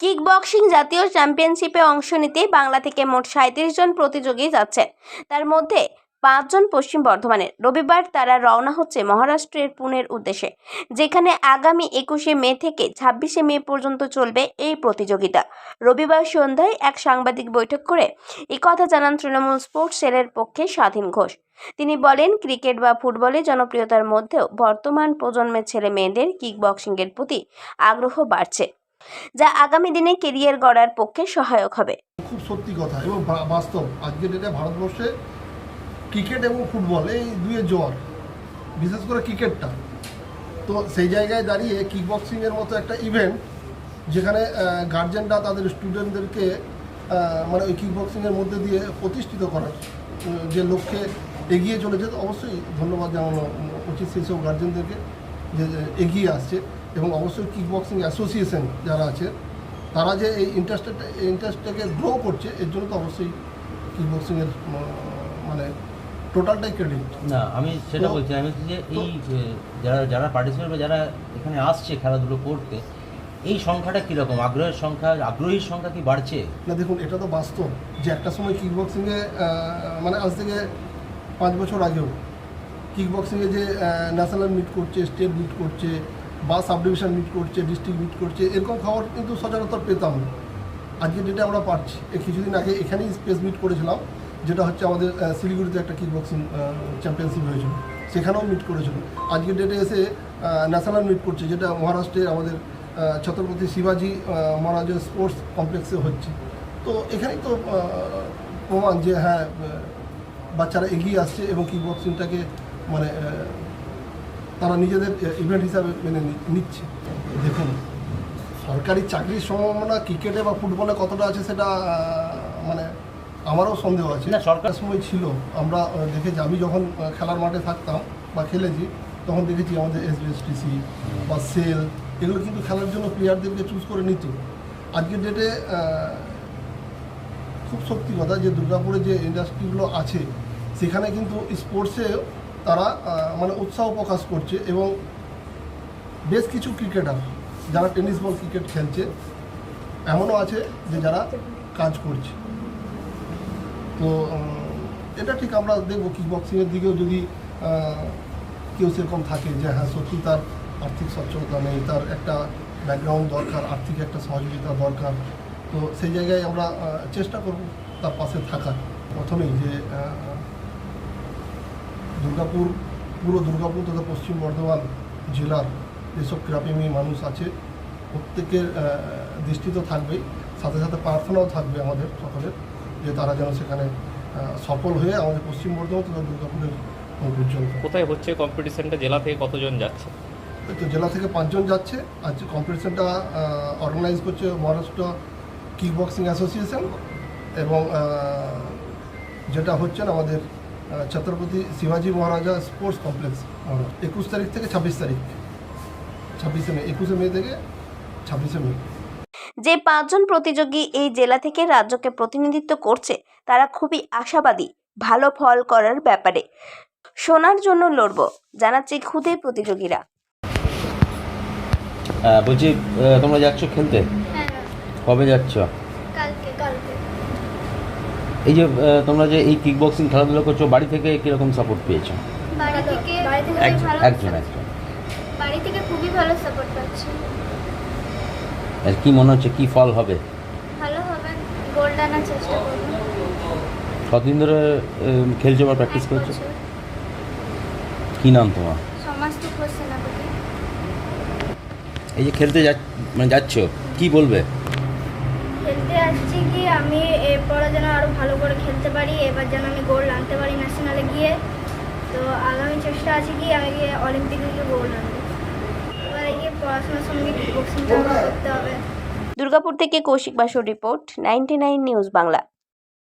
Kick boxing জাতীয় চ্যাম্পিয়নশিপে অংশ নিতে বাংলা থেকে মোট ৩৭ জন প্রতিযোগী যাচ্ছেন। তার মধ্যে ৫ জন পশ্চিম বর্ধমানের। রবিবার তারা রওনা হচ্ছে মহারাষ্ট্রের পুনের উদ্দেশ্যে, যেখানে আগামী ২১শে মে থেকে ২৬শে মে পর্যন্ত চলবে এই প্রতিযোগিতা। রবিবার সন্ধ্যায় এক সাংবাদিক বৈঠক করে একথা জানান তৃণমূল স্পোর্টস সেলের পক্ষে স্বাধীন ঘোষ। তিনি বলেন, ক্রিকেট বা ফুটবলের জনপ্রিয়তার মধ্যেও বর্তমান প্রজন্মের ছেলে মেয়েদের কিক বক্সিংয়ের প্রতি আগ্রহ বাড়ছে, যা আগামী দিনে কেরিয়ার গড়ার পক্ষে সহায়ক হবে। খুব সত্যি কথা এবং বাস্তব। আজকের ডেটে ভারতবর্ষে ক্রিকেট এবং ফুটবল এই দুইয়ের জোয়ার, বিশেষ করে ক্রিকেটটা। তো সেই জায়গায় দাঁড়িয়ে কিক বক্সিংয়ের মতো একটা ইভেন্ট, যেখানে গার্জেনরা তাদের স্টুডেন্টদেরকে মানে ওই কিক বক্সিংয়ের মধ্যে দিয়ে প্রতিষ্ঠিত করার যে লক্ষ্যে এগিয়ে চলেছে, অবশ্যই ধন্যবাদ জানানো উচিত সেই সব গার্জেনদেরকে যে এগিয়ে আসছে। এবং অবশ্যই কিক বক্সিং অ্যাসোসিয়েশন যারা আছে তারা যে এই ইন্টারেস্টটাকে গ্রো করছে, এর জন্য তো অবশ্যই কিক বক্সিংয়ের মানে টোটালটাই ক্রেডিট। না, আমি সেটা বলছি, আমি যে এই যারা পার্টিসিপেট বা যারা এখানে আসছে খেলাধুলো করতে, এই সংখ্যাটা কীরকম? আগ্রহীর সংখ্যা কি বাড়ছে? না দেখুন, এটা তো বাস্তব যে একটা সময় কিক বক্সিংয়ে মানে আজ থেকে 5 বছর আগেও কিক বক্সিংয়ে যে ন্যাশনাল মিট করছে, স্টেট মিট করছে, বা সাব ডিভিশন মিট করছে, ডিস্ট্রিক্ট মিট করছে, এরকম খবর কিন্তু সচরাচর পেতাম না। আজকে যেটা আমরা পাচ্ছি, কিছুদিন আগে এখানেই স্পেস মিট করেছিলাম, যেটা হচ্ছে আমাদের শিলিগুড়িতে একটা কিক বক্সিং চ্যাম্পিয়নশিপ হয়েছিল, সেখানেও মিট করেছিল। আজকের ডেটে এসে ন্যাশনাল মিট করছে, যেটা মহারাষ্ট্রে আমাদের ছত্রপতি শিবাজি মহারাজ স্পোর্টস কমপ্লেক্সে হচ্ছে। তো এখানেই তো প্রমাণ যে হ্যাঁ, বাচ্চারা এগিয়ে আসছে এবং কিক বক্সিংটাকে মানে তারা নিজেদের ইভেন্ট হিসাবে মেনে নিচ্ছে। দেখুন, সরকারি চাকরির সম্ভাবনা ক্রিকেটে বা ফুটবলে কতটা আছে সেটা মানে আমারও সন্দেহ আছে। না, সরকার সময় ছিল, আমরা দেখেছি, আমি যখন খেলার মাঠে থাকতাম বা খেলেছি তখন দেখেছি আমাদের এসবিএসটিসি বা সেল এগুলো কিন্তু খেলার জন্য প্লেয়ারদেরকে চুজ করে নিত। আজকের ডেটে খুব সত্যি কথা যে দুর্গাপুরে যে ইন্ডাস্ট্রিগুলো আছে সেখানে কিন্তু স্পোর্টসে তারা মানে উৎসাহ প্রকাশ করছে এবং বেশ কিছু ক্রিকেটার যারা টেনিস বল ক্রিকেট খেলছে এমনও আছে যে যারা কাজ করছে। তো এটা ঠিক আমরা দেখব কিক বক্সিংয়ের দিকেও যদি কেউ সেরকম থাকে যে হ্যাঁ সত্যি তার আর্থিক সচ্ছলতা নেই, তার একটা ব্যাকগ্রাউন্ড দরকার, আর্থিক একটা সহযোগিতা দরকার, তো সেই জায়গায় আমরা চেষ্টা করব তার পাশে থাকার। প্রথমেই যে পুরো দুর্গাপুর তথা পশ্চিম বর্ধমান জেলার যেসব ক্রীড়াপ্রেমী মানুষ আছে প্রত্যেকের দৃষ্টি তো থাকবেই, সাথে সাথে প্রার্থনাও থাকবে আমাদের সকলের যে তারা যেন সেখানে সফল হয়ে আমাদের পশ্চিম বর্ধমান তথা দুর্গাপুরের উজ্জ্বল। কোথায় হচ্ছে কম্পিটিশনটা? জেলা থেকে কতজন যাচ্ছে? তো জেলা থেকে 5 জন যাচ্ছে। আজ কম্পিটিশনটা অর্গানাইজ করছে মহারাষ্ট্র কিক বক্সিং অ্যাসোসিয়েশন এবং যেটা হচ্ছেন আমাদের ছত্রপতি শিবাজি মহারাজা স্পোর্টস কমপ্লেক্স 21 তারিখ থেকে 26 তারিখ, 26শে মে, 21শে মে থেকে 26শে মে। যে 5 জন প্রতিযোগী এই জেলা থেকে রাজ্যকে প্রতিনিধিত্ব করছে তারা খুবই আশাবাদী ভালো ফল করার ব্যাপারে। সোনার জন্য লড়ব জানাচ্ছে খুদে প্রতিযোগীরা। বলছি, তোমরা যাচ্ছ খেলতে? হ্যাঁ, কবে যাচ্ছ? কালকে। এই যে তোমরা যে এই কিক বক্সিং খেলাধুলো করছো, বাড়ি থেকে কীরকম সাপোর্ট পেয়েছো? বাড়ি থেকে বাড়ি থেকে খুবই ভালো সাপোর্ট পাচ্ছি। আর কি মনে হচ্ছে, কি ফল হবে? ভালো হবে, গোল্ড আনার চেষ্টা করব। কতদিন ধরে খেলছো বা প্র্যাকটিস করছো? কি নাম তোমার? সমাজটুক সেনাপতি। এই যে খেলতে যাচ্ছ, কি বলবে? খেলতে আসছি কি আমি এরপরে যেন আরও ভালো করে খেলতে পারি, এবার যেন আমি গোল্ড আনতে পারি ন্যাশনালে গিয়ে। তো আগামী চেষ্টা আছে কি আমি গিয়ে অলিম্পিকে গিয়ে গোল্ড আনবো। এবার গিয়ে পড়াশোনার সঙ্গে কিক বক্সিংটা করতে হবে। দুর্গাপুর থেকে কৌশিক বাসুর রিপোর্ট, 99 নিউজ বাংলা।